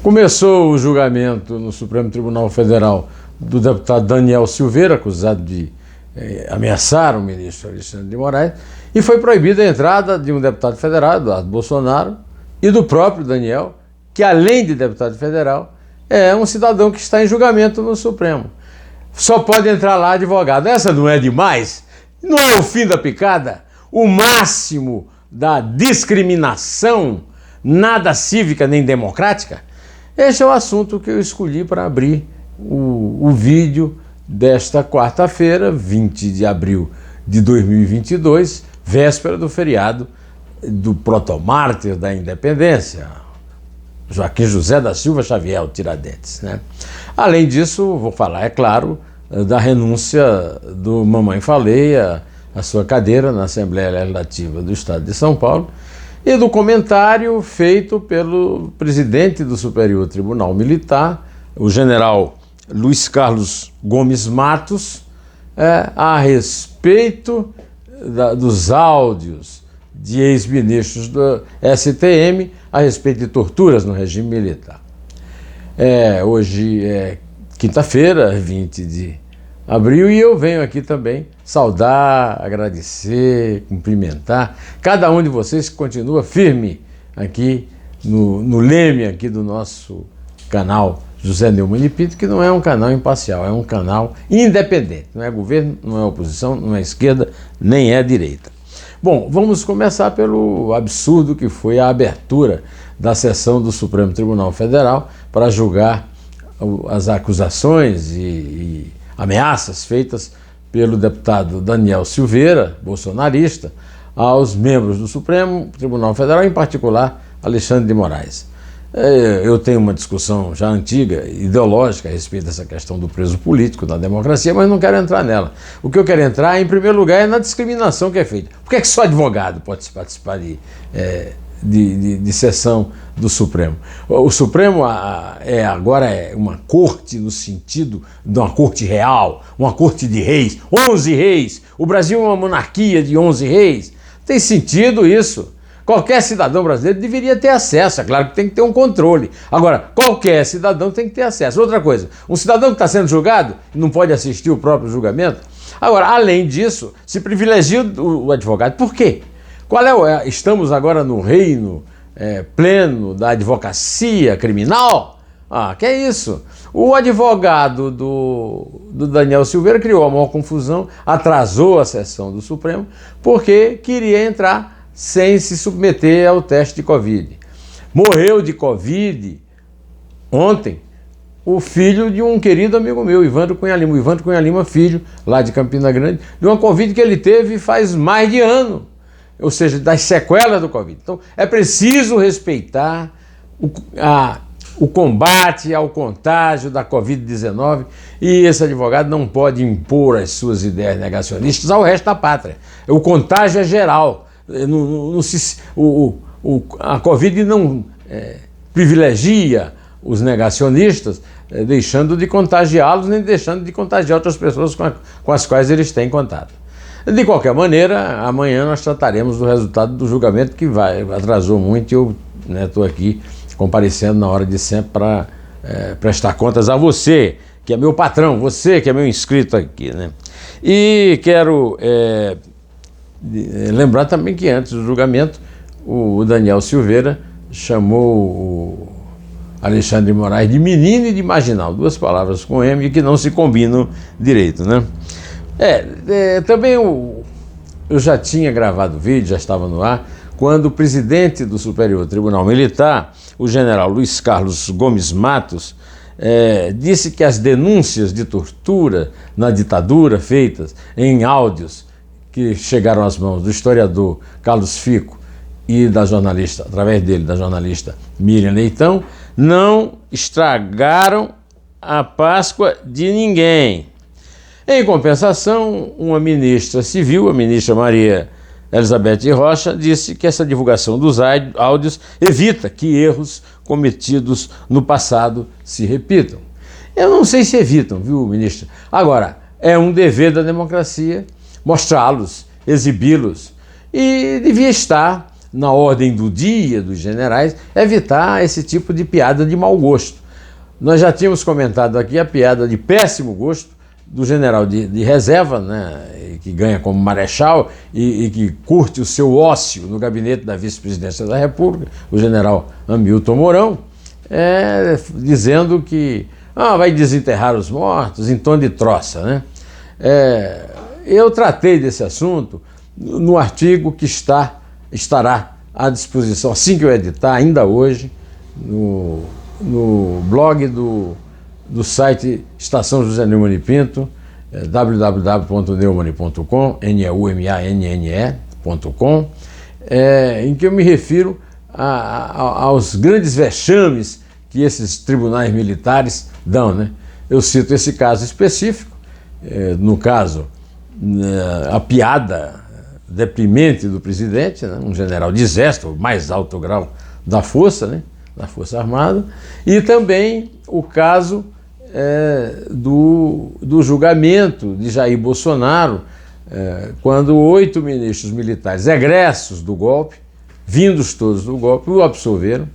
Começou o julgamento no Supremo Tribunal Federal do deputado Daniel Silveira, acusado de ameaçar o ministro Alexandre de Moraes, e foi proibida a entrada de um deputado federal, Eduardo Bolsonaro, e do próprio Daniel, que além de deputado federal, é um cidadão que está em julgamento no Supremo. Só pode entrar lá advogado. Essa não é demais? Não é o fim da picada? O máximo da discriminação, nada cívica nem democrática? Esse é o assunto que eu escolhi para abrir o vídeo desta quarta-feira, 20 de abril de 2022, véspera do feriado do protomártir da independência, Joaquim José da Silva Xavier, o Tiradentes, né? Além disso, vou falar, é claro, da renúncia do Mamãe Falei à sua cadeira na Assembleia Legislativa do Estado de São Paulo e do comentário feito pelo presidente do Superior Tribunal Militar, o general Luiz Carlos Gomes Matos, a respeito dos áudios de ex-ministros do STM a respeito de torturas no regime militar. Hoje é quinta-feira, 20 de abril, e eu venho aqui também saudar, agradecer, cumprimentar cada um de vocês que continua firme aqui no leme aqui do nosso canal José Neumann de Pinto, que não é um canal imparcial, é um canal independente, não é governo, não é oposição, não é esquerda, nem é direita. Bom, vamos começar pelo absurdo que foi a abertura da sessão do Supremo Tribunal Federal para julgar as acusações e ameaças feitas pelo deputado Daniel Silveira, bolsonarista, aos membros do Supremo Tribunal Federal, em particular Alexandre de Moraes. Eu tenho uma discussão já antiga, ideológica, a respeito dessa questão do preso político na democracia, mas não quero entrar nela. O que eu quero entrar, em primeiro lugar, é na discriminação que é feita. Por que é que só advogado pode participar de sessão do Supremo? O Supremo agora é uma corte no sentido de uma corte real, uma corte de reis, 11 reis. O Brasil é uma monarquia de 11 reis. Tem sentido isso? Qualquer cidadão brasileiro deveria ter acesso, é claro que tem que ter um controle. Agora, qualquer cidadão tem que ter acesso. Outra coisa, um cidadão que está sendo julgado não pode assistir o próprio julgamento? Agora, além disso, se privilegia o advogado. Por quê? Estamos agora no reino pleno da advocacia criminal? Que é isso? O advogado do Daniel Silveira criou a maior confusão, atrasou a sessão do Supremo, porque queria entrar sem se submeter ao teste de Covid. Morreu de Covid ontem o filho de um querido amigo meu, Ivandro Cunha Lima. O Ivandro Cunha Lima, filho, lá de Campina Grande, de uma Covid que ele teve faz mais de ano, ou seja, das sequelas do Covid. Então, é preciso respeitar o combate ao contágio da Covid-19 e esse advogado não pode impor as suas ideias negacionistas ao resto da pátria. O contágio é geral. A Covid não privilegia os negacionistas, deixando de contagiá-los, nem deixando de contagiar outras pessoas com as quais eles têm contato. De qualquer maneira, amanhã nós trataremos do resultado do julgamento, que atrasou muito, e eu estou aqui comparecendo na hora de sempre para prestar contas a você, que é meu patrão, você que é meu inscrito aqui, né? E quero lembrar também que antes do julgamento, o Daniel Silveira chamou o Alexandre de Moraes de menino e de marginal, duas palavras com M que não se combinam direito, né? Também eu já tinha gravado o vídeo, já estava no ar, quando o presidente do Superior Tribunal Militar, o general Luiz Carlos Gomes Matos, disse que as denúncias de tortura na ditadura feitas em áudios que chegaram às mãos do historiador Carlos Fico e da jornalista, através dele, da jornalista Miriam Leitão, não estragaram a Páscoa de ninguém. Em compensação, uma ministra civil, a ministra Maria Elizabeth Rocha, disse que essa divulgação dos áudios evita que erros cometidos no passado se repitam. Eu não sei se evitam, viu, ministra? Agora, é um dever da democracia mostrá-los, exibi-los, e devia estar na ordem do dia dos generais, evitar esse tipo de piada de mau gosto. Nós já tínhamos comentado aqui a piada de péssimo gosto do general de reserva, né, que ganha como marechal e que curte o seu ócio no gabinete da vice-presidência da República, o general Hamilton Mourão, dizendo que vai desenterrar os mortos em tom de troça, né? Eu tratei desse assunto no artigo que estará à disposição, assim que eu editar, ainda hoje, no blog do site Estação José Neumann e Pinto, www.neumann.com, neumanne.com, em que eu me refiro aos grandes vexames que esses tribunais militares dão, né? Eu cito esse caso específico, no caso, a piada deprimente do presidente, né? Um general de exército, o mais alto grau da força, né? Da Força Armada, e também o caso do julgamento de Jair Bolsonaro, quando 8 ministros militares egressos do golpe, vindos todos do golpe, o absolveram,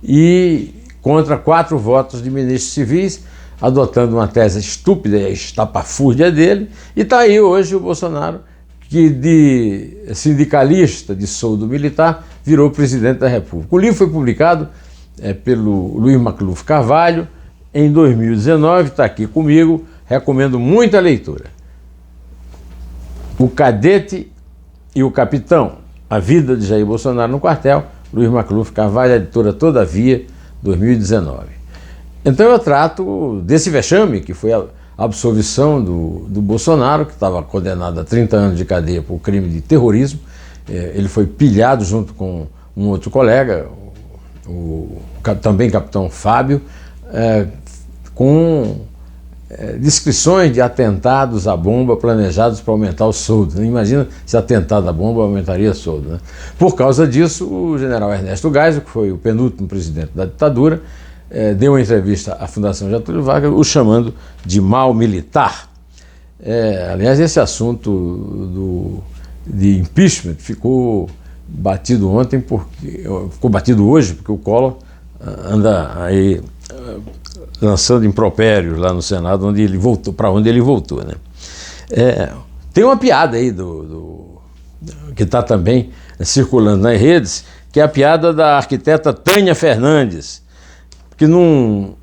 e contra 4 votos de ministros civis, adotando uma tese estúpida e estapafúrdia dele, e está aí hoje o Bolsonaro, que de sindicalista de soldo militar virou presidente da República. O livro foi publicado pelo Luiz Macluf Carvalho em 2019, está aqui comigo, recomendo muita leitura. O Cadete e o Capitão, a vida de Jair Bolsonaro no quartel, Luiz Macluf Carvalho, editora Todavia, 2019. Então eu trato desse vexame, que foi a absolvição do Bolsonaro, que estava condenado a 30 anos de cadeia por crime de terrorismo. Ele foi pilhado junto com um outro colega, também capitão Fábio, com descrições de atentados à bomba planejados para aumentar o soldo. Imagina se atentado à bomba aumentaria o soldo, né? Por causa disso, o general Ernesto Geisel, que foi o penúltimo presidente da ditadura, deu uma entrevista à Fundação Getúlio Vargas, o chamando de mau militar. Aliás, esse assunto de impeachment ficou batido ontem, ficou batido hoje, porque o Collor anda aí lançando impropérios lá no Senado, onde ele voltou, para onde ele voltou, né? Tem uma piada aí que está também circulando nas redes, que é a piada da arquiteta Tânia Fernandes, que num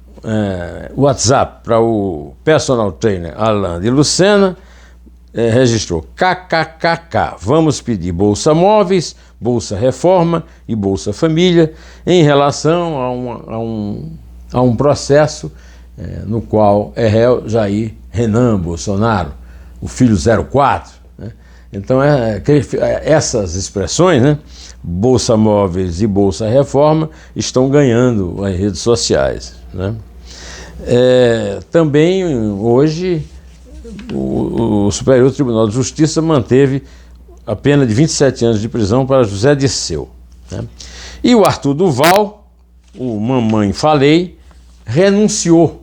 WhatsApp para o personal trainer Alain de Lucena, registrou kkkk, vamos pedir Bolsa Móveis, Bolsa Reforma e Bolsa Família em relação a um processo no qual é réu Jair Renan Bolsonaro, o filho 04. Né? Então essas expressões, né, Bolsa Móveis e Bolsa Reforma, estão ganhando as redes sociais, né? Também hoje o Superior Tribunal de Justiça manteve a pena de 27 anos de prisão para José Dirceu, né? E o Arthur Duval, o Mamãe Falei, renunciou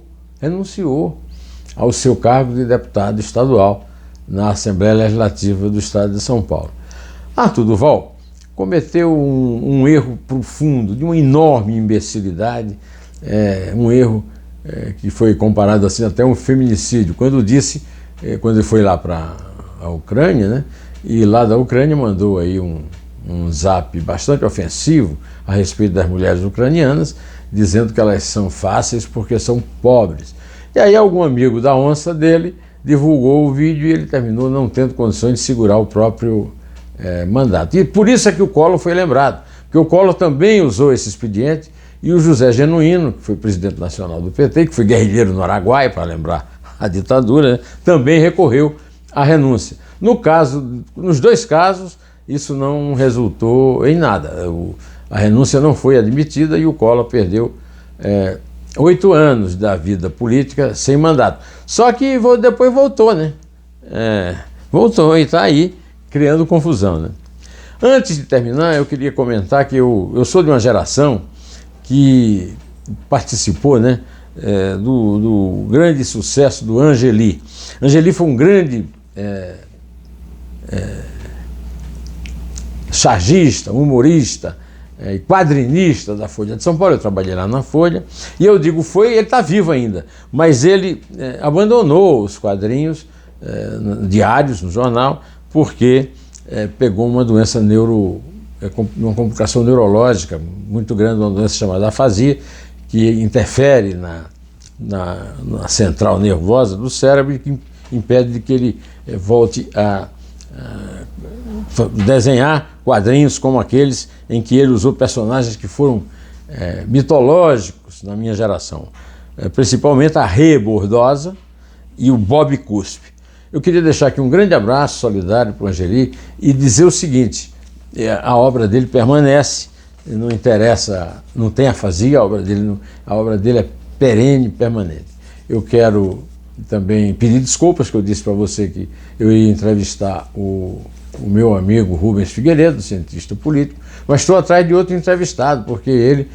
ao seu cargo de deputado estadual na Assembleia Legislativa do Estado de São Paulo. Arthur Duval cometeu um erro profundo, de uma enorme imbecilidade, um erro que foi comparado assim até um feminicídio, quando ele foi lá para a Ucrânia, né, e lá da Ucrânia mandou aí um zap bastante ofensivo a respeito das mulheres ucranianas, dizendo que elas são fáceis porque são pobres. E aí algum amigo da onça dele divulgou o vídeo e ele terminou não tendo condições de segurar o próprio mandato. E por isso é que o Collor foi lembrado, porque o Collor também usou esse expediente, e o José Genuíno, que foi presidente nacional do PT, que foi guerrilheiro no Araguaia, para lembrar a ditadura, né, também recorreu à renúncia. Nos dois casos, isso não resultou em nada. A renúncia não foi admitida e o Collor perdeu 8 anos da vida política sem mandato. Só que depois voltou, né? Voltou e está aí criando confusão, né? Antes de terminar, eu queria comentar que eu sou de uma geração que participou, né, do grande sucesso do Angeli. Angeli foi um grande chargista, humorista e quadrinista da Folha de São Paulo. Eu trabalhei lá na Folha, e eu digo foi, ele está vivo ainda, mas ele abandonou os quadrinhos diários no jornal, porque pegou uma doença uma complicação neurológica muito grande, uma doença chamada afasia, que interfere na central nervosa do cérebro e que impede de que ele volte a desenhar quadrinhos como aqueles em que ele usou personagens que foram mitológicos na minha geração, principalmente a Rê Bordosa e o Bob Cuspe. Eu queria deixar aqui um grande abraço solidário para o Angeli e dizer o seguinte: a obra dele permanece, não interessa, não tem afasia, a obra dele é perene, permanente. Eu quero também pedir desculpas, que eu disse para você que eu ia entrevistar o meu amigo Rubens Figueiredo, cientista político, mas estou atrás de outro entrevistado, porque ele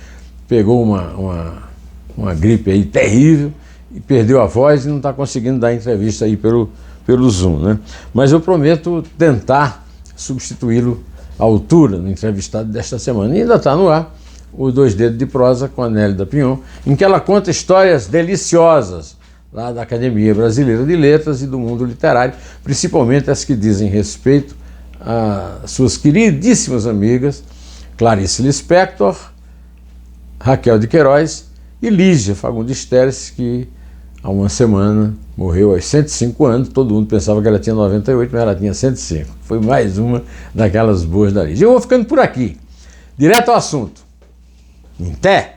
pegou uma gripe aí terrível e perdeu a voz e não está conseguindo dar entrevista aí pelo Zoom, né? Mas eu prometo tentar substituí-lo à altura no entrevistado desta semana. E ainda está no ar o Dois Dedos de Prosa com a Nélida Pinhon, em que ela conta histórias deliciosas lá da Academia Brasileira de Letras e do mundo literário, principalmente as que dizem respeito a suas queridíssimas amigas Clarice Lispector, Raquel de Queiroz e Lígia Fagundes Teres, que há uma semana morreu aos 105 anos. Todo mundo pensava que ela tinha 98, mas ela tinha 105. Foi mais uma daquelas boas da Lígia. Eu vou ficando por aqui, direto ao assunto. Em té!